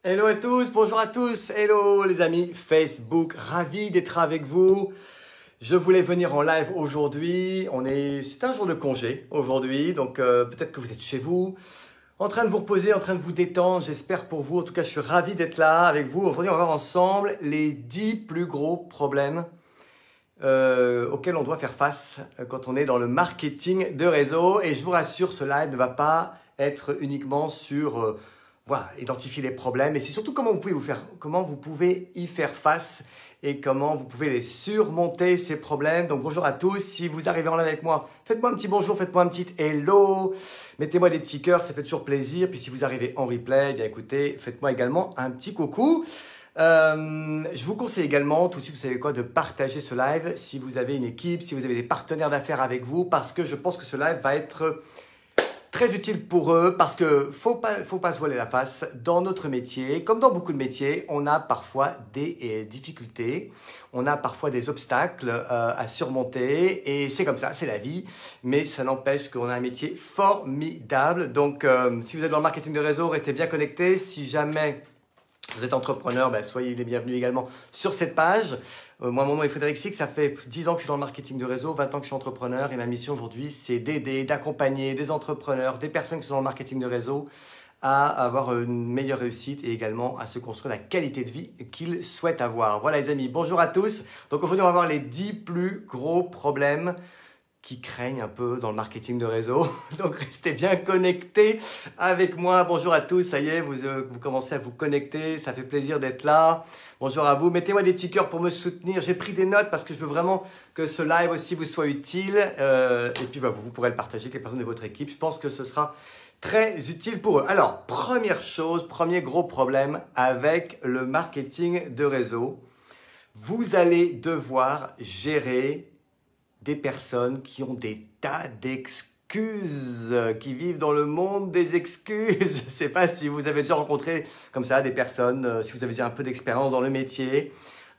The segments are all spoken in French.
Hello à tous, bonjour à tous, hello les amis Facebook, ravi d'être avec vous. Je voulais venir en live aujourd'hui, c'est un jour de congé aujourd'hui, donc peut-être que vous êtes chez vous, en train de vous reposer, en train de vous détendre, j'espère pour vous. En tout cas, je suis ravi d'être là avec vous. Aujourd'hui, on va voir ensemble les 10 plus gros problèmes auxquels on doit faire face quand on est dans le marketing de réseau. Et je vous rassure, ce live ne va pas être uniquement sur voilà, identifier les problèmes, et c'est surtout comment vous pouvez y faire face et comment vous pouvez les surmonter, ces problèmes. Donc bonjour à tous, si vous arrivez en live avec moi, faites-moi un petit bonjour, faites-moi un petit hello, mettez-moi des petits cœurs, ça fait toujours plaisir. Puis si vous arrivez en replay, eh bien écoutez, faites-moi également un petit coucou. Je vous conseille également, tout de suite, vous savez quoi, de partager ce live si vous avez une équipe, si vous avez des partenaires d'affaires avec vous, parce que je pense que ce live va être très utile pour eux, parce que faut pas se voiler la face. Dans notre métier, comme dans beaucoup de métiers, on a parfois des difficultés, on a parfois des obstacles à surmonter, et c'est comme ça, c'est la vie. Mais ça n'empêche qu'on a un métier formidable. Donc, si vous êtes dans le marketing de réseau, restez bien connectés. Si jamais vous êtes entrepreneur, ben, soyez les bienvenus également sur cette page. Moi, mon nom est Frédéric Six, ça fait 10 ans que je suis dans le marketing de réseau, 20 ans que je suis entrepreneur, et ma mission aujourd'hui, c'est d'aider, d'accompagner des entrepreneurs, des personnes qui sont dans le marketing de réseau à avoir une meilleure réussite et également à se construire la qualité de vie qu'ils souhaitent avoir. Voilà les amis, bonjour à tous. Donc aujourd'hui, on va voir les 10 plus gros problèmes qui craignent un peu dans le marketing de réseau. Donc, restez bien connectés avec moi. Bonjour à tous. Ça y est, vous commencez à vous connecter. Ça fait plaisir d'être là. Bonjour à vous. Mettez-moi des petits cœurs pour me soutenir. J'ai pris des notes parce que je veux vraiment que ce live aussi vous soit utile. Et puis, bah, vous pourrez le partager avec les personnes de votre équipe. Je pense que ce sera très utile pour eux. Alors, première chose, premier gros problème avec le marketing de réseau. Vous allez devoir gérer des personnes qui ont des tas d'excuses, qui vivent dans le monde des excuses. Je ne sais pas si vous avez déjà rencontré comme ça des personnes, si vous avez déjà un peu d'expérience dans le métier,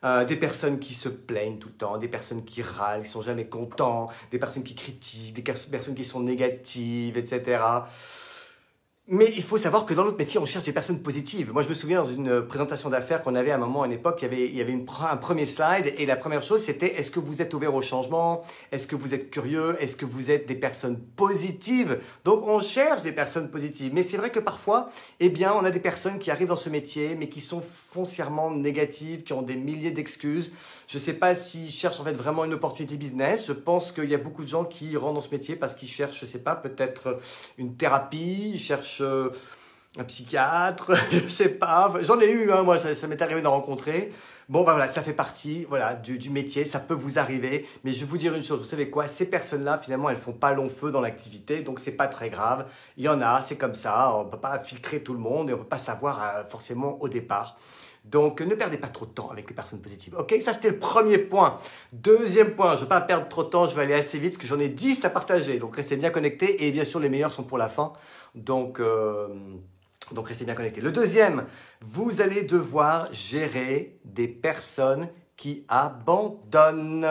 des personnes qui se plaignent tout le temps, des personnes qui râlent, qui sont jamais contents, des personnes qui critiquent, des personnes qui sont négatives, etc. Mais il faut savoir que dans notre métier, on cherche des personnes positives. Moi, je me souviens dans une présentation d'affaires qu'on avait à un moment, à une époque, il y avait un premier slide, et la première chose, c'était: est-ce que vous êtes ouvert au changement? Est-ce que vous êtes curieux? Est-ce que vous êtes des personnes positives? Donc, on cherche des personnes positives. Mais c'est vrai que parfois, eh bien, on a des personnes qui arrivent dans ce métier, mais qui sont foncièrement négatives, qui ont des milliers d'excuses. Je ne sais pas s'ils cherchent en fait vraiment une opportunité business. Je pense qu'il y a beaucoup de gens qui rentrent dans ce métier parce qu'ils cherchent, je ne sais pas, peut-être une thérapie, ils cherchent un psychiatre, je ne sais pas. J'en ai eu, hein, moi, ça m'est arrivé d'en rencontrer. Bon, ben voilà, ça fait partie voilà, du métier, ça peut vous arriver. Mais je vais vous dire une chose, vous savez quoi? Ces personnes-là, finalement, elles font pas long feu dans l'activité, donc c'est pas très grave. Il y en a, c'est comme ça, on ne peut pas filtrer tout le monde et on ne peut pas savoir forcément au départ. Donc, ne perdez pas trop de temps avec les personnes positives. Ok, ça c'était le premier point. Deuxième point, je ne vais pas perdre trop de temps, je vais aller assez vite parce que j'en ai 10 à partager. Donc, restez bien connectés et bien sûr, les meilleurs sont pour la fin. Donc restez bien connectés. Le deuxième, vous allez devoir gérer des personnes qui abandonnent.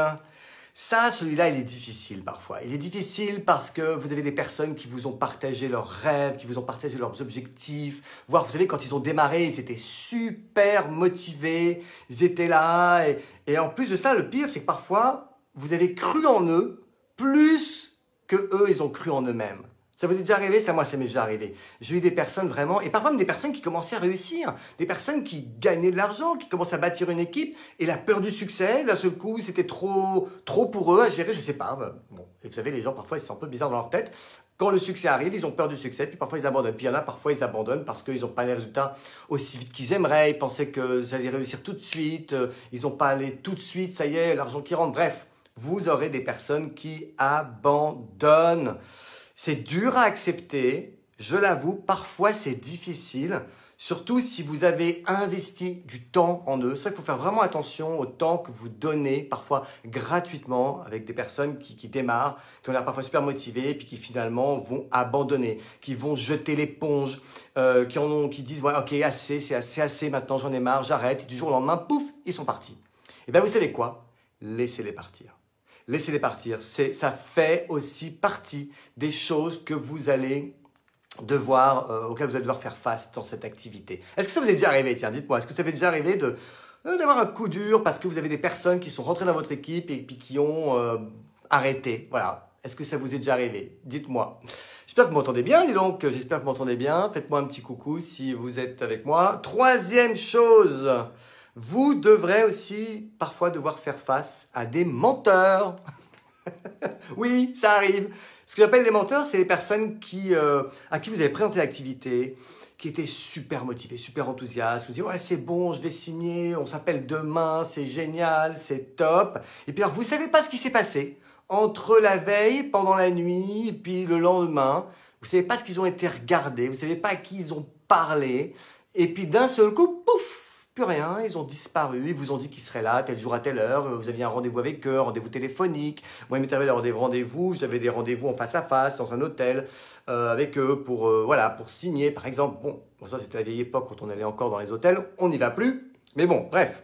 Ça, celui-là, il est difficile parfois. Il est difficile parce que vous avez des personnes qui vous ont partagé leurs rêves, qui vous ont partagé leurs objectifs. Voire, vous savez, quand ils ont démarré, ils étaient super motivés, ils étaient là. Et en plus de ça, le pire, c'est que parfois, vous avez cru en eux plus que eux, ils ont cru en eux-mêmes. Ça vous est déjà arrivé? Ça, moi, ça m'est déjà arrivé. J'ai eu des personnes vraiment, et parfois même des personnes qui commençaient à réussir, des personnes qui gagnaient de l'argent, qui commençaient à bâtir une équipe, et la peur du succès, d'un seul coup, c'était trop pour eux à gérer, je sais pas. Bon, et vous savez, les gens, parfois, ils sont un peu bizarres dans leur tête. Quand le succès arrive, ils ont peur du succès, puis parfois ils abandonnent. Puis il y en a, parfois ils abandonnent parce qu'ils n'ont pas les résultats aussi vite qu'ils aimeraient, ils pensaient que ça allait réussir tout de suite, ils n'ont pas allé tout de suite, ça y est, l'argent qui rentre. Bref, vous aurez des personnes qui abandonnent. C'est dur à accepter, je l'avoue, parfois c'est difficile, surtout si vous avez investi du temps en eux. C'est ça qu'il faut faire vraiment attention au temps que vous donnez, parfois gratuitement, avec des personnes qui démarrent, qui ont l'air parfois super motivées, puis qui finalement vont abandonner, qui vont jeter l'éponge, qui disent ouais, « ok, assez, c'est assez, maintenant j'en ai marre, j'arrête », et du jour au lendemain, pouf, ils sont partis. Et bien vous savez quoi? Laissez-les partir. Laissez-les partir. Ça fait aussi partie des choses que vous allez auquel vous allez devoir faire face dans cette activité. Est-ce que ça vous est déjà arrivé? Tiens, dites-moi, est-ce que ça vous est déjà arrivé d'avoir un coup dur parce que vous avez des personnes qui sont rentrées dans votre équipe et puis qui ont arrêté? Voilà. Est-ce que ça vous est déjà arrivé? Dites-moi. J'espère que vous m'entendez bien, dis donc. J'espère que vous m'entendez bien. Faites-moi un petit coucou si vous êtes avec moi. Troisième chose, vous devrez aussi parfois devoir faire face à des menteurs. Oui, ça arrive. Ce que j'appelle les menteurs, c'est les personnes à qui vous avez présenté l'activité, qui étaient super motivés, super enthousiastes. Vous dites, ouais, c'est bon, je vais signer, on s'appelle demain, c'est génial, c'est top. Et puis alors, vous ne savez pas ce qui s'est passé entre la veille, pendant la nuit, et puis le lendemain. Vous ne savez pas ce qu'ils ont été regardés, vous ne savez pas à qui ils ont parlé. Et puis d'un seul coup, pouf, plus rien, ils ont disparu, ils vous ont dit qu'ils seraient là, tel jour à telle heure, vous aviez un rendez-vous avec eux, un rendez-vous téléphonique. Moi, il m'est arrivé d'avoir des rendez-vous, j'avais des rendez-vous en face à face, dans un hôtel, avec eux, pour signer, par exemple. Bon, ça c'était la vieille époque, quand on allait encore dans les hôtels, on n'y va plus, mais bon, bref.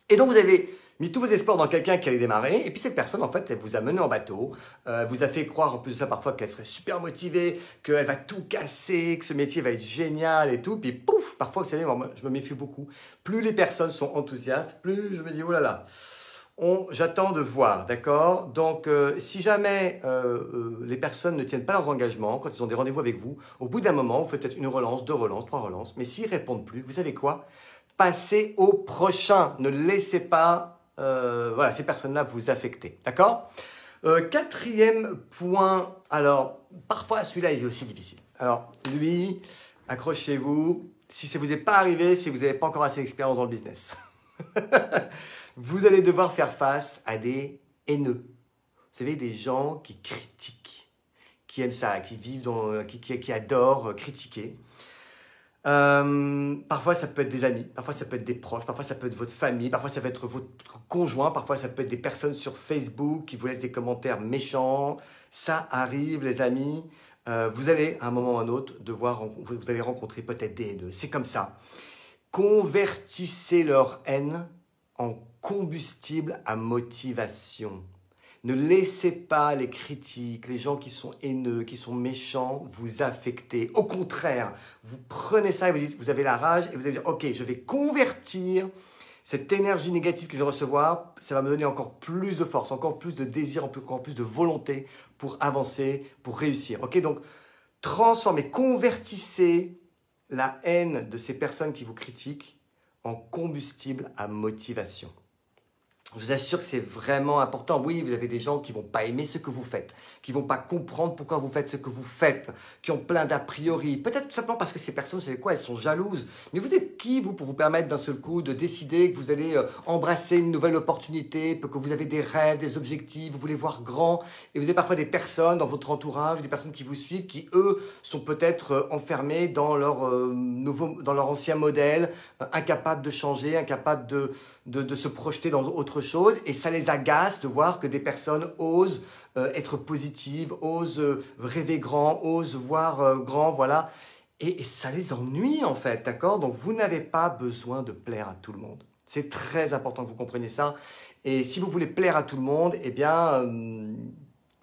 Et donc, vous avez mis tous vos espoirs dans quelqu'un qui allait démarrer, et puis cette personne, en fait, elle vous a mené en bateau, vous a fait croire, en plus de ça, parfois, qu'elle serait super motivée, qu'elle va tout casser, que ce métier va être génial et tout, puis pouf, parfois, vous savez, moi, je me méfie beaucoup. Plus les personnes sont enthousiastes, plus je me dis, oh là là, j'attends de voir, d'accord? Donc, si jamais les personnes ne tiennent pas leurs engagements, quand ils ont des rendez-vous avec vous, au bout d'un moment, vous faites peut-être une relance, 2 relances, 3 relances, mais s'ils ne répondent plus, vous savez quoi? Passez au prochain, ne laissez pas ces personnes-là vous affecter, d'accord? Quatrième point, alors, parfois celui-là il est aussi difficile. Alors, lui, accrochez-vous, si ça ne vous est pas arrivé, si vous n'avez pas encore assez d'expérience dans le business, vous allez devoir faire face à des haineux. Vous savez, des gens qui critiquent, qui aiment ça, qui vivent qui adorent critiquer. Parfois ça peut être des amis, parfois ça peut être des proches, parfois ça peut être votre famille, parfois ça peut être votre conjoint, parfois ça peut être des personnes sur Facebook qui vous laissent des commentaires méchants. Ça arrive les amis, vous allez à un moment ou à un autre vous allez rencontrer peut-être des haineux, c'est comme ça. Convertissez leur haine en combustible à motivation. Ne laissez pas les critiques, les gens qui sont haineux, qui sont méchants, vous affecter. Au contraire, vous prenez ça et vous dites, vous avez la rage et vous allez dire, ok, je vais convertir cette énergie négative que je vais recevoir, ça va me donner encore plus de force, encore plus de désir, encore plus de volonté pour avancer, pour réussir. Ok, donc transformez, convertissez la haine de ces personnes qui vous critiquent en combustible à motivation. Je vous assure que c'est vraiment important. Oui, vous avez des gens qui ne vont pas aimer ce que vous faites, qui ne vont pas comprendre pourquoi vous faites ce que vous faites, qui ont plein d'a priori. Peut-être tout simplement parce que ces personnes, vous savez quoi, elles sont jalouses. Mais vous êtes qui, vous, pour vous permettre d'un seul coup de décider que vous allez embrasser une nouvelle opportunité, que vous avez des rêves, des objectifs, vous voulez voir grand. Et vous avez parfois des personnes dans votre entourage, des personnes qui vous suivent, qui, eux, sont peut-être enfermés dans leur ancien modèle, incapables de changer, incapables de se projeter dans autre chose, et ça les agace de voir que des personnes osent être positives, osent rêver grand, osent voir grand, voilà. Et ça les ennuie en fait, d'accord? Donc vous n'avez pas besoin de plaire à tout le monde. C'est très important que vous compreniez ça. Et si vous voulez plaire à tout le monde, eh bien,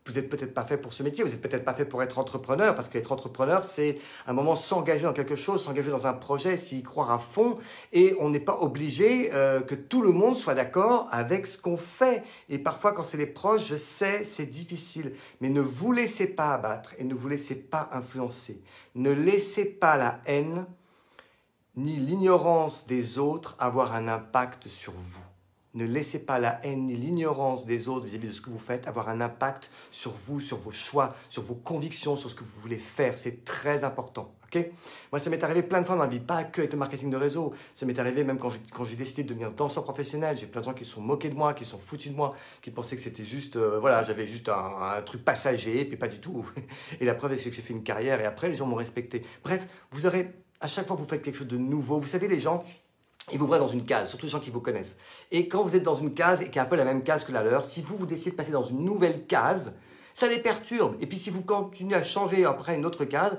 vous n'êtes peut-être pas fait pour ce métier, vous n'êtes peut-être pas fait pour être entrepreneur, parce qu'être entrepreneur, c'est un moment s'engager dans quelque chose, s'engager dans un projet, s'y croire à fond, et on n'est pas obligé que tout le monde soit d'accord avec ce qu'on fait. Et parfois, quand c'est les proches, je sais, c'est difficile, mais ne vous laissez pas abattre et ne vous laissez pas influencer. Ne laissez pas la haine ni l'ignorance des autres avoir un impact sur vous. Ne laissez pas la haine ni l'ignorance des autres vis-à-vis de ce que vous faites avoir un impact sur vous, sur vos choix, sur vos convictions, sur ce que vous voulez faire. C'est très important. Okay? Moi, ça m'est arrivé plein de fois dans ma vie, pas que avec le marketing de réseau. Ça m'est arrivé même quand j'ai décidé de devenir danseur professionnel. J'ai plein de gens qui se sont moqués de moi, qui se sont foutus de moi, qui pensaient que c'était juste, j'avais juste un truc passager, puis pas du tout. Et la preuve, c'est que j'ai fait une carrière et après, les gens m'ont respecté. Bref, vous aurez, à chaque fois que vous faites quelque chose de nouveau, vous savez, les gens, ils vous voient dans une case, surtout les gens qui vous connaissent. Et quand vous êtes dans une case et qui est un peu la même case que la leur, si vous décidez de passer dans une nouvelle case, ça les perturbe. Et puis si vous continuez à changer après une autre case,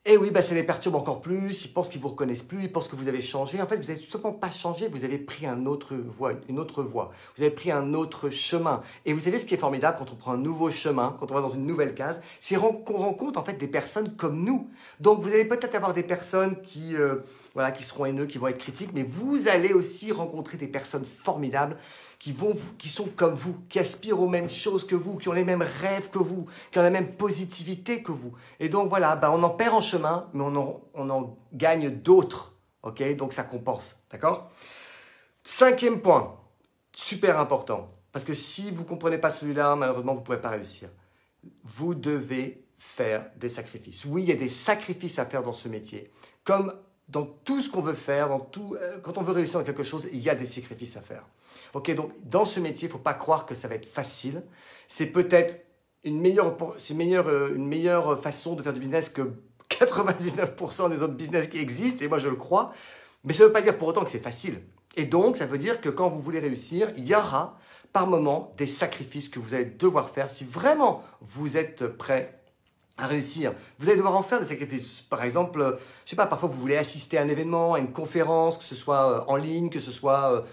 Et oui, bah, ça les perturbe encore plus, ils pensent qu'ils ne vous reconnaissent plus, ils pensent que vous avez changé. En fait, vous n'avez tout simplement pas changé, vous avez pris une autre voie, vous avez pris un autre chemin. Et vous savez ce qui est formidable quand on prend un nouveau chemin, quand on va dans une nouvelle case, c'est qu'on rencontre en fait des personnes comme nous. Donc vous allez peut-être avoir des personnes voilà, qui seront haineux, qui vont être critiques, mais vous allez aussi rencontrer des personnes formidables qui sont comme vous, qui aspirent aux mêmes choses que vous, qui ont les mêmes rêves que vous, qui ont la même positivité que vous. Et donc voilà, bah, on en perd en chemin, mais on en gagne d'autres. Ok, donc ça compense. D'accord? 5e point, super important, parce que si vous ne comprenez pas celui-là, malheureusement, vous ne pourrez pas réussir. Vous devez faire des sacrifices. Oui, il y a des sacrifices à faire dans ce métier. Comme dans tout ce qu'on veut faire, quand on veut réussir dans quelque chose, il y a des sacrifices à faire. Ok, donc dans ce métier, il ne faut pas croire que ça va être facile. C'est peut-être une meilleure façon de faire du business que 99% des autres business qui existent, et moi je le crois. Mais ça ne veut pas dire pour autant que c'est facile. Et donc, ça veut dire que quand vous voulez réussir, il y aura par moment des sacrifices que vous allez devoir faire si vraiment vous êtes prêt à réussir. Vous allez devoir en faire des sacrifices. Par exemple, je ne sais pas, parfois vous voulez assister à un événement, à une conférence, que ce soit en ligne, que ce soit...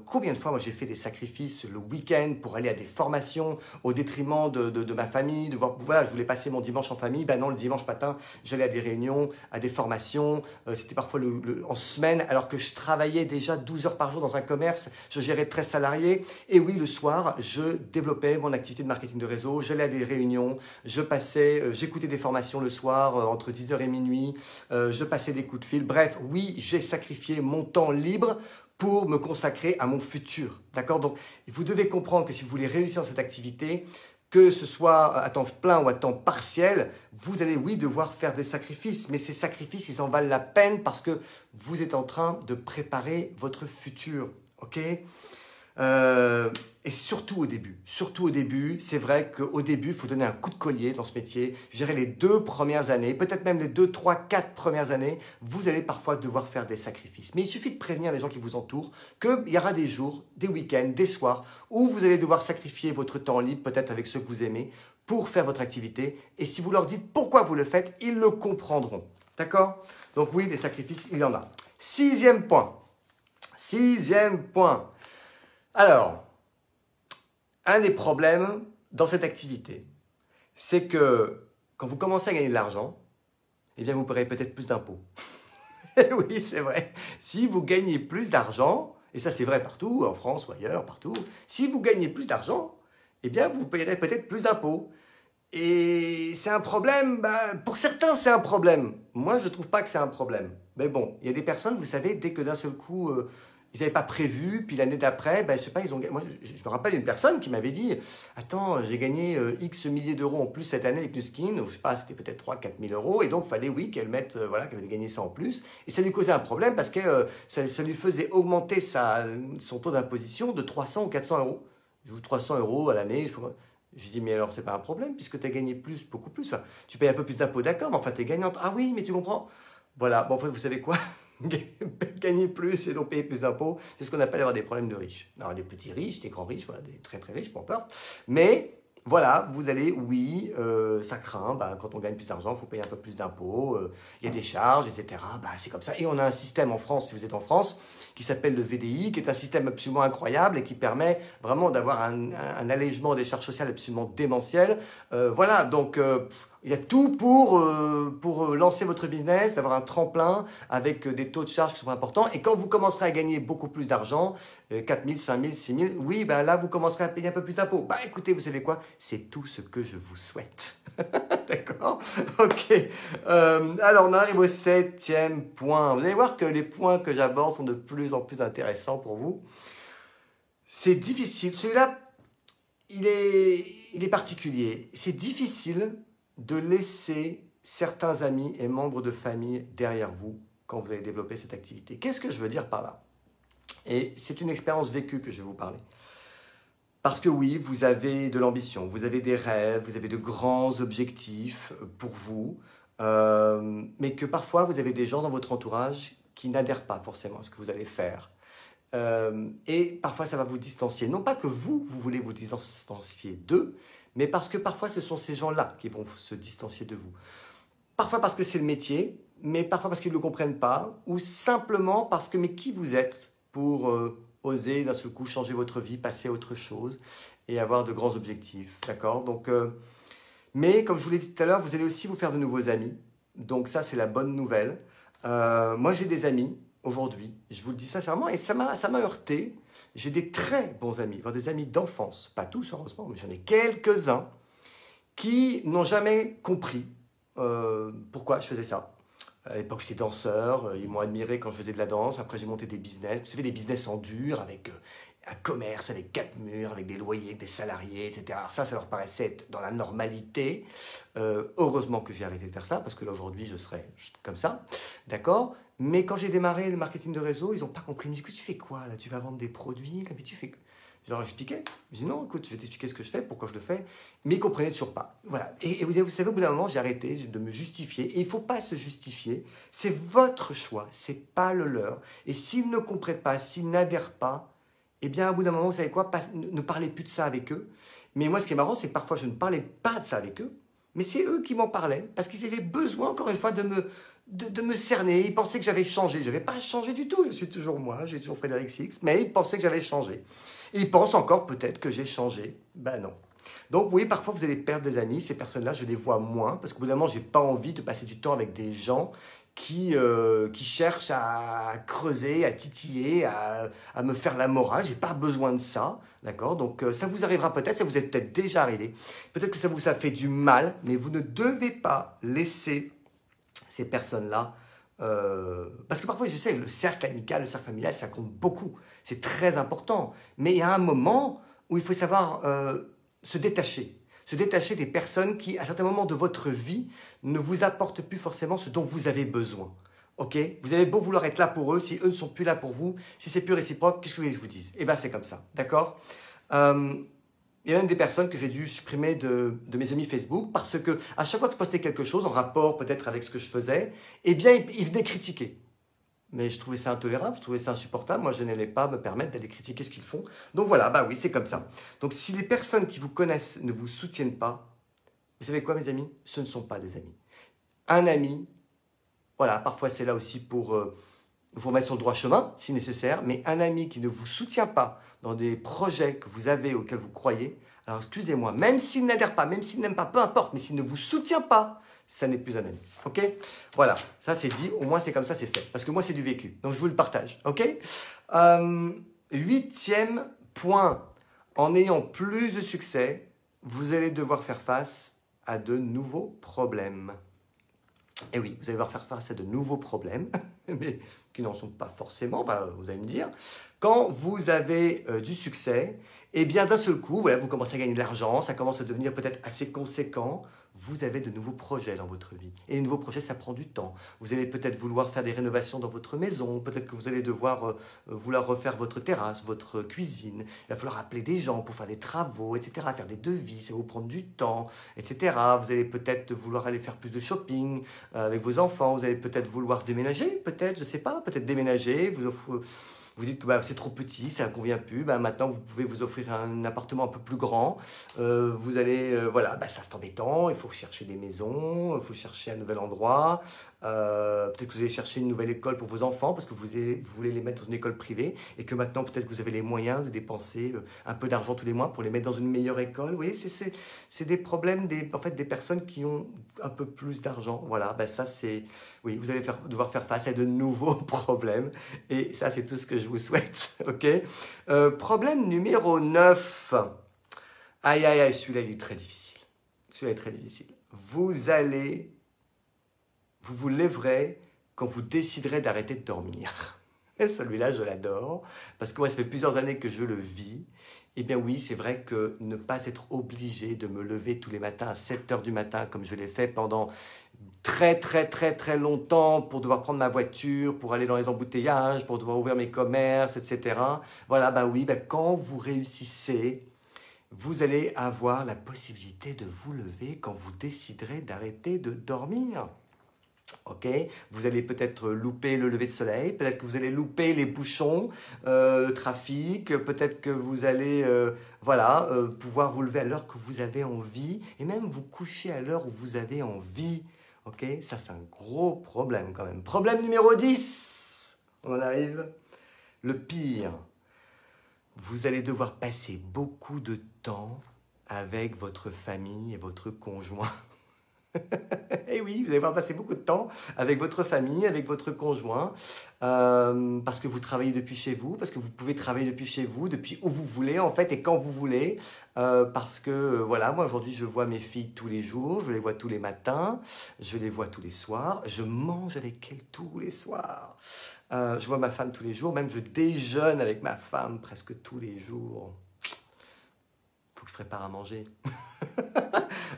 combien de fois moi j'ai fait des sacrifices le week-end pour aller à des formations au détriment de ma famille, de voir, voilà, je voulais passer mon dimanche en famille, ben non, le dimanche matin, j'allais à des réunions, à des formations, c'était parfois en semaine, alors que je travaillais déjà 12 heures par jour dans un commerce, je gérais 13 salariés, et oui, le soir, je développais mon activité de marketing de réseau, j'allais à des réunions, j'écoutais des formations le soir entre 10h et minuit, je passais des coups de fil. Bref, oui, j'ai sacrifié mon temps libre pour me consacrer à mon futur. D'accord? Donc, vous devez comprendre que si vous voulez réussir dans cette activité, que ce soit à temps plein ou à temps partiel, vous allez, oui, devoir faire des sacrifices. Mais ces sacrifices, ils en valent la peine parce que vous êtes en train de préparer votre futur. Ok? Et surtout au début, c'est vrai qu'au début, il faut donner un coup de collier dans ce métier. Je dirais les 2 premières années, peut-être même les 2, 3, 4 premières années, vous allez parfois devoir faire des sacrifices. Mais il suffit de prévenir les gens qui vous entourent qu'il y aura des jours, des week-ends, des soirs où vous allez devoir sacrifier votre temps libre, peut-être avec ceux que vous aimez, pour faire votre activité. Et si vous leur dites pourquoi vous le faites, ils le comprendront. D'accord? Donc oui, des sacrifices, il y en a. 6e point. 6e point. Alors, un des problèmes dans cette activité, c'est que quand vous commencez à gagner de l'argent, eh bien, vous paierez peut-être plus d'impôts. Et oui, c'est vrai. Si vous gagnez plus d'argent, et ça c'est vrai partout, en France ou ailleurs, partout, si vous gagnez plus d'argent, eh bien, vous paierez peut-être plus d'impôts. Et c'est un problème, pour certains c'est un problème. Moi, je ne trouve pas que c'est un problème. Mais bon, il y a des personnes, vous savez, dès que d'un seul coup... ils n'avaient pas prévu, puis l'année d'après, je sais pas, moi, je me rappelle d'une personne qui m'avait dit « Attends, j'ai gagné X milliers d'euros en plus cette année avec Nuskin, ou je sais pas, c'était peut-être 3 4 000 euros, et donc il fallait, oui, qu'elle mette, voilà, qu'elle avait gagné ça en plus. » Et ça lui causait un problème parce que ça lui faisait augmenter son taux d'imposition de 300 ou 400 euros. 300 euros à l'année, je dis, mais alors, c'est pas un problème, puisque tu as gagné plus, beaucoup plus. Enfin, tu payes un peu plus d'impôts, d'accord, mais enfin, tu es gagnante. Ah oui, mais tu comprends. Voilà, bon, en fait, vous savez quoi? Gagner plus et donc payer plus d'impôts, c'est ce qu'on appelle avoir des problèmes de riches. Alors, des petits riches, des grands riches, voilà, des très très riches, peu importe. Mais voilà, vous allez, oui, ça craint, quand on gagne plus d'argent, il faut payer un peu plus d'impôts, il y a des charges, etc. C'est comme ça. Et on a un système en France, si vous êtes en France, qui s'appelle le VDI, qui est un système absolument incroyable et qui permet vraiment d'avoir un allègement des charges sociales absolument démentiel. Voilà, donc... il y a tout pour lancer votre business, d'avoir un tremplin avec des taux de charge qui sont importants. Et quand vous commencerez à gagner beaucoup plus d'argent, 4 000, 5 000, 6 000, oui, là, vous commencerez à payer un peu plus d'impôts. Écoutez, vous savez quoi? C'est tout ce que je vous souhaite. D'accord? Ok. Alors, on arrive au 7e point. Vous allez voir que les points que j'aborde sont de plus en plus intéressants pour vous. C'est difficile. Celui-là, il est particulier. C'est difficile de laisser certains amis et membres de famille derrière vous quand vous allez développer cette activité. Qu'est-ce que je veux dire par là? Et c'est une expérience vécue que je vais vous parler. Parce que oui, vous avez de l'ambition, vous avez des rêves, vous avez de grands objectifs pour vous, mais que parfois vous avez des gens dans votre entourage qui n'adhèrent pas forcément à ce que vous allez faire. Et parfois ça va vous distancier. Non pas que vous voulez vous distancier d'eux, mais parce que parfois ce sont ces gens-là qui vont se distancier de vous. parfois parce que c'est le métier, mais parfois parce qu'ils ne le comprennent pas, ou simplement parce que, mais qui vous êtes pour oser d'un seul coup changer votre vie, passer à autre chose et avoir de grands objectifs, d'accord? Donc, mais comme je vous l'ai dit tout à l'heure, vous allez aussi vous faire de nouveaux amis, donc ça c'est la bonne nouvelle. Moi j'ai des amis aujourd'hui, je vous le dis sincèrement, et ça m'a heurté. J'ai des très bons amis, voire des amis d'enfance, pas tous heureusement, mais j'en ai quelques-uns qui n'ont jamais compris pourquoi je faisais ça. À l'époque, j'étais danseur, ils m'ont admiré quand je faisais de la danse. Après, j'ai monté des business. Vous savez, des business en dur, avec un commerce, avec 4 murs, avec des loyers, des salariés, etc. Alors ça leur paraissait être dans la normalité. Heureusement que j'ai arrêté de faire ça, parce que là, aujourd'hui, je serais comme ça. D'accord? Mais quand j'ai démarré le marketing de réseau, ils n'ont pas compris. Ils me disent, tu fais quoi là? Tu vas vendre des produits? Mais tu fais... Je leur expliquais. Je dis non, écoute, je vais t'expliquer ce que je fais, pourquoi je le fais. Mais ils ne comprenaient toujours pas. Voilà. Et vous savez, au bout d'un moment, j'ai arrêté de me justifier. Et il ne faut pas se justifier. C'est votre choix, ce n'est pas le leur. Et s'ils ne comprennent pas, s'ils n'adhèrent pas, eh bien, au bout d'un moment, vous savez quoi, ne parlez plus de ça avec eux. Mais moi, ce qui est marrant, c'est que parfois, je ne parlais pas de ça avec eux. Mais c'est eux qui m'en parlaient. Parce qu'ils avaient besoin, encore une fois, de me cerner. Ils pensaient que j'avais changé. Je n'avais pas changé du tout. Je suis toujours moi. J'ai toujours Frédéric Six. Mais ils pensaient que j'avais changé. Et ils pensent encore peut-être que j'ai changé. Ben non. Donc oui, parfois vous allez perdre des amis. Ces personnes-là, je les vois moins. Parce qu'au bout d'un moment, je n'ai pas envie de passer du temps avec des gens qui cherchent à creuser, à titiller, à me faire la morale. Je n'ai pas besoin de ça. D'accord? Donc ça vous arrivera peut-être. Ça vous est peut-être déjà arrivé. Peut-être que ça vous a fait du mal. Mais vous ne devez pas laisser ces personnes-là. Parce que parfois, je sais, le cercle amical, le cercle familial, ça compte beaucoup. C'est très important. Mais il y a un moment où il faut savoir se détacher. Se détacher des personnes qui, à certains moments de votre vie, ne vous apportent plus forcément ce dont vous avez besoin. Ok? Vous avez beau vouloir être là pour eux, si eux ne sont plus là pour vous, si c'est plus réciproque, qu'est-ce que vous voulez que je vous dise? Eh bien, c'est comme ça. D'accord? Il y a même des personnes que j'ai dû supprimer de mes amis Facebook parce que à chaque fois que je postais quelque chose en rapport peut-être avec ce que je faisais, eh bien, ils venaient critiquer. Mais je trouvais ça intolérable, je trouvais ça insupportable. Moi, je n'allais pas me permettre d'aller critiquer ce qu'ils font. Donc voilà, bah oui, c'est comme ça. Donc si les personnes qui vous connaissent ne vous soutiennent pas, vous savez quoi, mes amis? Ce ne sont pas des amis. Un ami, voilà, parfois c'est là aussi pour vous remettre sur le droit chemin, si nécessaire, mais un ami qui ne vous soutient pas dans des projets que vous avez, auxquels vous croyez, alors excusez-moi, même s'il n'adhère pas, même s'il n'aime pas, peu importe, mais s'il ne vous soutient pas, ça n'est plus un ami. Ok? Voilà, ça c'est dit, au moins c'est comme ça, c'est fait. Parce que moi c'est du vécu, donc je vous le partage. Ok? 8e point, en ayant plus de succès, vous allez devoir faire face à de nouveaux problèmes. Et oui, vous allez devoir faire face à de nouveaux problèmes, mais qui n'en sont pas forcément, vous allez me dire. Quand vous avez du succès, eh bien d'un seul coup, voilà, vous commencez à gagner de l'argent, ça commence à devenir peut-être assez conséquent, vous avez de nouveaux projets dans votre vie. Et les nouveaux projets, ça prend du temps. Vous allez peut-être vouloir faire des rénovations dans votre maison, peut-être que vous allez devoir vouloir refaire votre terrasse, votre cuisine. Il va falloir appeler des gens pour faire des travaux, etc., faire des devis, ça va vous prendre du temps, etc. Vous allez peut-être vouloir aller faire plus de shopping avec vos enfants, vous allez peut-être vouloir déménager, peut-être, je ne sais pas, peut-être déménager, vous dites que c'est trop petit, ça ne convient plus. Maintenant, vous pouvez vous offrir un appartement un peu plus grand. Vous allez, voilà, ça c'est embêtant. Il faut chercher des maisons, il faut chercher un nouvel endroit. Peut-être que vous allez chercher une nouvelle école pour vos enfants parce que vous voulez les mettre dans une école privée et que maintenant, peut-être que vous avez les moyens de dépenser un peu d'argent tous les mois pour les mettre dans une meilleure école. Vous voyez, c'est des problèmes en fait, des personnes qui ont un peu plus d'argent. Voilà, ça c'est... Oui, vous allez devoir faire face à de nouveaux problèmes et ça, c'est tout ce que je vous souhaite. Ok. Problème numéro 9. Aïe, aïe, aïe, celui-là, il est très difficile. Celui-là est très difficile. Vous vous lèverez quand vous déciderez d'arrêter de dormir. Et celui-là, je l'adore, parce que moi, ça fait plusieurs années que je le vis. Eh bien oui, c'est vrai que ne pas être obligé de me lever tous les matins à 7 h du matin, comme je l'ai fait pendant très longtemps, pour devoir prendre ma voiture, pour aller dans les embouteillages, pour devoir ouvrir mes commerces, etc. Voilà, oui, quand vous réussissez, vous allez avoir la possibilité de vous lever quand vous déciderez d'arrêter de dormir. Ok, vous allez peut-être louper le lever de soleil, peut-être que vous allez louper les bouchons, le trafic, peut-être que vous allez pouvoir vous lever à l'heure que vous avez envie et même vous coucher à l'heure où vous avez envie. Ok, ça c'est un gros problème quand même. Problème numéro 10, on en arrive. Le pire, vous allez devoir passer beaucoup de temps avec votre famille et votre conjoint. Et oui, vous allez devoir passer beaucoup de temps avec votre famille, avec votre conjoint, parce que vous travaillez depuis chez vous, parce que vous pouvez travailler depuis chez vous, depuis où vous voulez en fait et quand vous voulez, parce que voilà, moi aujourd'hui je vois mes filles tous les jours, je les vois tous les matins, je les vois tous les soirs, je mange avec elles tous les soirs, je vois ma femme tous les jours, même je déjeune avec ma femme presque tous les jours. Faut que je prépare à manger.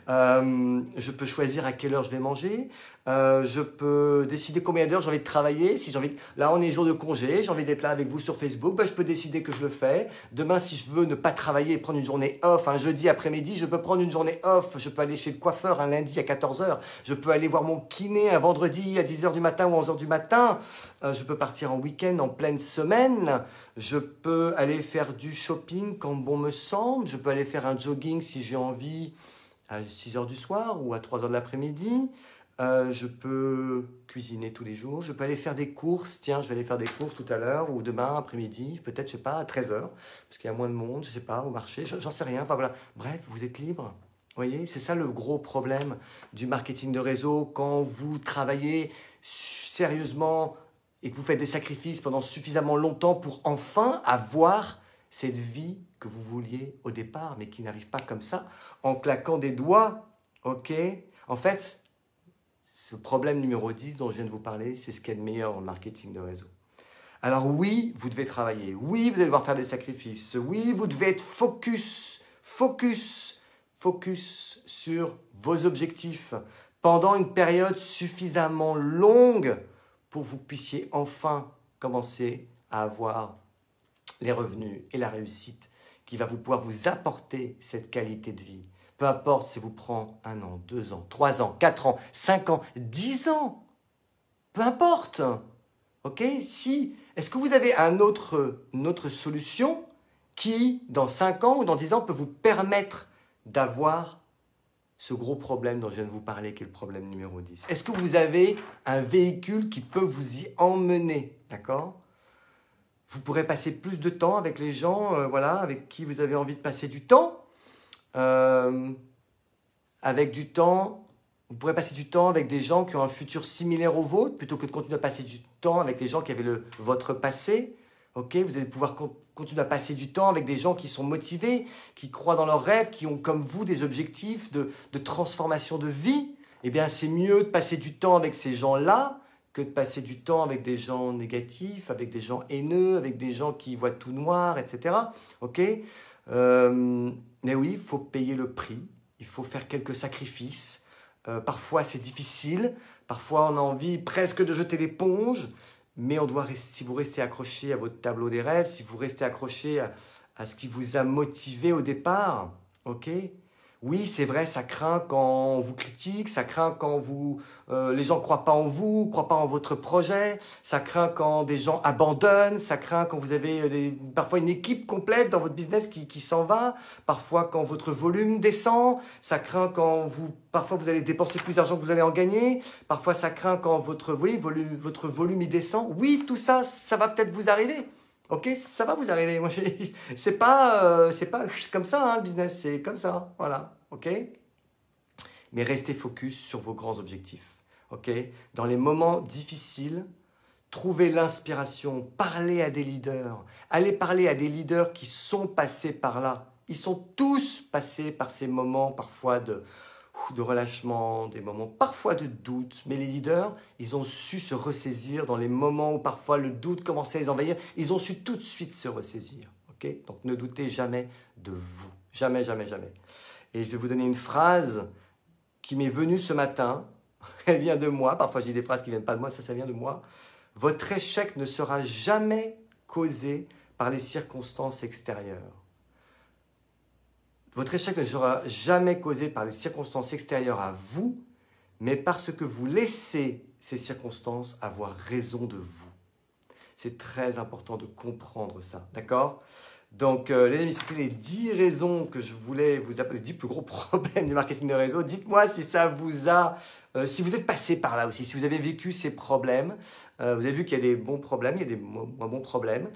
Je peux choisir à quelle heure je vais manger. Je peux décider combien d'heures j'ai envie de travailler. Si j'ai envie Là, on est jour de congé, j'ai envie d'être là avec vous sur Facebook, ben, je peux décider que je le fais. Demain, si je veux ne pas travailler et prendre une journée off, un jeudi après-midi, je peux prendre une journée off. Je peux aller chez le coiffeur un lundi à 14 h. Je peux aller voir mon kiné un vendredi à 10 h du matin ou 11 h du matin. Je peux partir en week-end en pleine semaine. Je peux aller faire du shopping quand bon me semble. Je peux aller faire un jogging si j'ai envie à 6 h du soir ou à 3 h de l'après-midi. Je peux cuisiner tous les jours. Je peux aller faire des courses. Tiens, je vais aller faire des courses tout à l'heure ou demain après-midi, peut-être, je sais pas, à 13 h, parce qu'il y a moins de monde, je sais pas, au marché, j'en sais rien. Enfin voilà. Bref, vous êtes libre. Vous voyez, c'est ça le gros problème du marketing de réseau. Quand vous travaillez sérieusement et que vous faites des sacrifices pendant suffisamment longtemps pour enfin avoir cette vie que vous vouliez au départ, mais qui n'arrive pas comme ça, en claquant des doigts, ok? En fait, ce problème numéro 10 dont je viens de vous parler, c'est ce qu'il y a de meilleur en marketing de réseau. Alors oui, vous devez travailler, oui, vous allez devoir faire des sacrifices, oui, vous devez être focus sur vos objectifs pendant une période suffisamment longue pour que vous puissiez enfin commencer à avoir les revenus et la réussite qui va pouvoir vous apporter cette qualité de vie. Peu importe si vous prend 1 an, 2 ans, 3 ans, 4 ans, 5 ans, 10 ans. Peu importe. Ok? Est-ce que vous avez une autre solution qui, dans 5 ans ou dans 10 ans, peut vous permettre d'avoir ce gros problème dont je viens de vous parler, qui est le problème numéro 10? Est-ce que vous avez un véhicule qui peut vous y emmener? D'accord? Vous pourrez passer plus de temps avec les gens voilà, avec qui vous avez envie de passer du temps. Avec du temps, vous pourrez passer du temps avec des gens qui ont un futur similaire au vôtre, plutôt que de continuer à passer du temps avec les gens qui avaient votre passé. Okay, vous allez pouvoir continuer à passer du temps avec des gens qui sont motivés, qui croient dans leurs rêves, qui ont comme vous des objectifs de transformation de vie. Eh bien, c'est mieux de passer du temps avec ces gens-là que de passer du temps avec des gens négatifs, avec des gens haineux, avec des gens qui voient tout noir, etc. Ok? Mais oui, il faut payer le prix, il faut faire quelques sacrifices. Parfois, c'est difficile, parfois on a envie presque de jeter l'éponge, mais si vous restez accroché à votre tableau des rêves, si vous restez accroché à ce qui vous a motivé au départ, ok? Oui, c'est vrai, ça craint quand on vous critique, ça craint quand les gens ne croient pas en vous, ne croient pas en votre projet, ça craint quand des gens abandonnent, ça craint quand vous avez parfois une équipe complète dans votre business qui s'en va, parfois quand votre volume descend, ça craint quand parfois vous allez dépenser plus d'argent que vous allez en gagner, parfois ça craint quand votre volume il descend. Oui, tout ça, ça va peut-être vous arriver. Ok, ça va vous arriver. Moi, c'est pas comme ça, hein, le business, c'est comme ça, voilà, ok. Mais restez focus sur vos grands objectifs, ok. Dans les moments difficiles, trouvez l'inspiration, parlez à des leaders, allez parler à des leaders qui sont passés par là. Ils sont tous passés par ces moments parfois de relâchement, des moments parfois de doute, mais les leaders, ils ont su se ressaisir dans les moments où parfois le doute commençait à les envahir, ils ont su tout de suite se ressaisir, ok? Donc ne doutez jamais de vous, jamais, jamais, jamais. Et je vais vous donner une phrase qui m'est venue ce matin, elle vient de moi, parfois j'ai des phrases qui ne viennent pas de moi, ça vient de moi. Votre échec ne sera jamais causé par les circonstances extérieures. Votre échec ne sera jamais causé par les circonstances extérieures à vous, mais parce que vous laissez ces circonstances avoir raison de vous. C'est très important de comprendre ça, d'accord? Donc, les amis, c'était les 10 raisons que je voulais vous appeler, les 10 plus gros problèmes du marketing de réseau. Dites-moi si ça vous a, si vous êtes passé par là aussi, si vous avez vécu ces problèmes. Vous avez vu qu'il y a des bons problèmes, il y a des moins bons problèmes,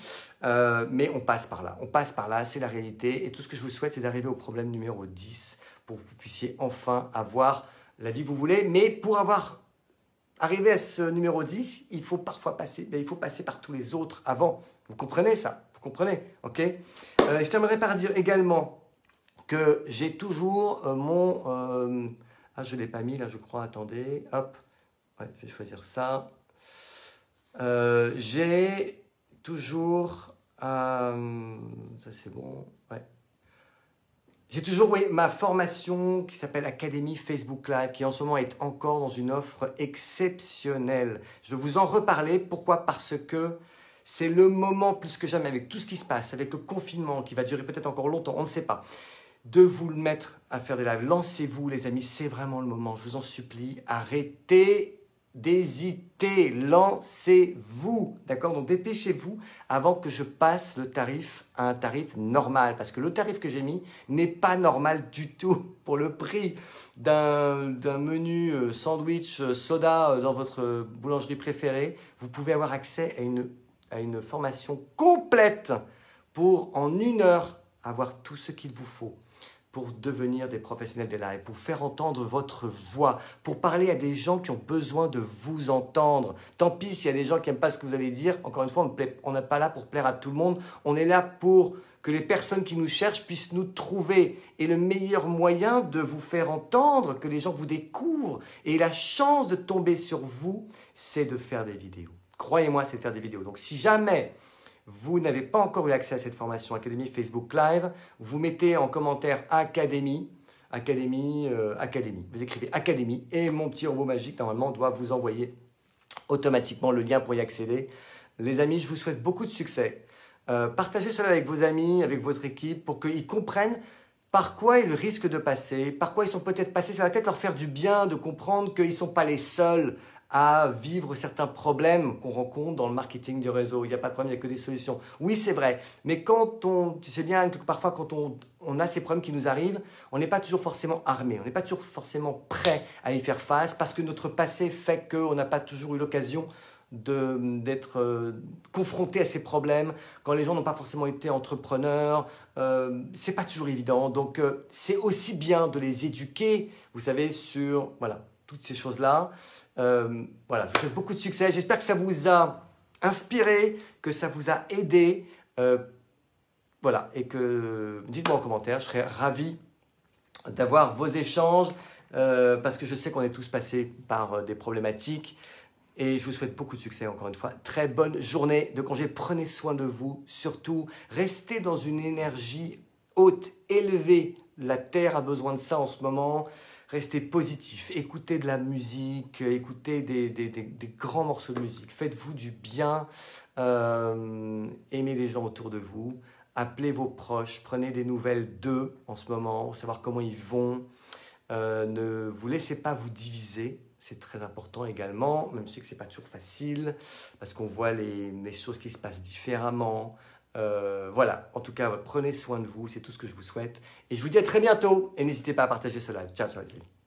mais on passe par là. On passe par là, c'est la réalité. Et tout ce que je vous souhaite, c'est d'arriver au problème numéro 10 pour que vous puissiez enfin avoir la vie que vous voulez. Mais pour arriver à ce numéro 10, il faut parfois passer, il faut passer par tous les autres avant. Vous comprenez ça? Vous comprenez? Ok. Je terminerai par dire également que j'ai toujours mon... ah, je ne l'ai pas mis là, je crois. Attendez. Hop. Ouais, je vais choisir ça. J'ai toujours... ça, c'est bon. Ouais. J'ai toujours, oui, ma formation qui s'appelle Académie Facebook Live, qui en ce moment est encore dans une offre exceptionnelle. Je vais vous en reparler. Pourquoi? Parce que c'est le moment plus que jamais, avec tout ce qui se passe, avec le confinement qui va durer peut-être encore longtemps, on ne sait pas, de vous le mettre à faire des lives. Lancez-vous, les amis, c'est vraiment le moment. Je vous en supplie, arrêtez d'hésiter, lancez-vous, d'accord? Donc dépêchez-vous avant que je passe le tarif à un tarif normal, parce que le tarif que j'ai mis n'est pas normal du tout. Pour le prix d'un menu sandwich soda dans votre boulangerie préférée, vous pouvez avoir accès à une formation complète pour en 1 heure avoir tout ce qu'il vous faut pour devenir des professionnels des lives, pour faire entendre votre voix, pour parler à des gens qui ont besoin de vous entendre. Tant pis s'il y a des gens qui n'aiment pas ce que vous allez dire. Encore une fois, on n'est pas là pour plaire à tout le monde. On est là pour que les personnes qui nous cherchent puissent nous trouver. Et le meilleur moyen de vous faire entendre, que les gens vous découvrent, et la chance de tomber sur vous, c'est de faire des vidéos. Croyez-moi, c'est de faire des vidéos. Donc si jamais vous n'avez pas encore eu accès à cette formation Académie Facebook Live, vous mettez en commentaire Académie. Vous écrivez Académie et mon petit robot magique, normalement, doit vous envoyer automatiquement le lien pour y accéder. Les amis, je vous souhaite beaucoup de succès. Partagez cela avec vos amis, avec votre équipe, pour qu'ils comprennent par quoi ils risquent de passer, par quoi ils sont peut-être passés. Ça va peut-être leur faire du bien de comprendre qu'ils ne sont pas les seuls à vivre certains problèmes qu'on rencontre dans le marketing du réseau. Il n'y a pas de problème, il n'y a que des solutions. Oui, c'est vrai, mais tu sais bien que parfois quand on a ces problèmes qui nous arrivent, on n'est pas toujours forcément armé, on n'est pas toujours forcément prêt à y faire face parce que notre passé fait qu'on n'a pas toujours eu l'occasion d'être confronté à ces problèmes. Quand les gens n'ont pas forcément été entrepreneurs, c'est pas toujours évident. Donc, c'est aussi bien de les éduquer, vous savez, sur voilà, toutes ces choses-là. Voilà, je vous souhaite beaucoup de succès. J'espère que ça vous a inspiré, que ça vous a aidé. Voilà, et que dites-moi en commentaire, je serais ravi d'avoir vos échanges parce que je sais qu'on est tous passés par des problématiques. Et je vous souhaite beaucoup de succès encore une fois. Très bonne journée de congé. Prenez soin de vous. Surtout, restez dans une énergie haute, élevée. La Terre a besoin de ça en ce moment. Restez positif. Écoutez de la musique. Écoutez des grands morceaux de musique. Faites-vous du bien. Aimez les gens autour de vous. Appelez vos proches. Prenez des nouvelles d'eux en ce moment. Pour savoir comment ils vont. Ne vous laissez pas vous diviser. C'est très important également, même si ce n'est pas toujours facile, parce qu'on voit les choses qui se passent différemment. Voilà, en tout cas, prenez soin de vous, c'est tout ce que je vous souhaite. Et je vous dis à très bientôt, et n'hésitez pas à partager ce live. Ciao, ciao les amis.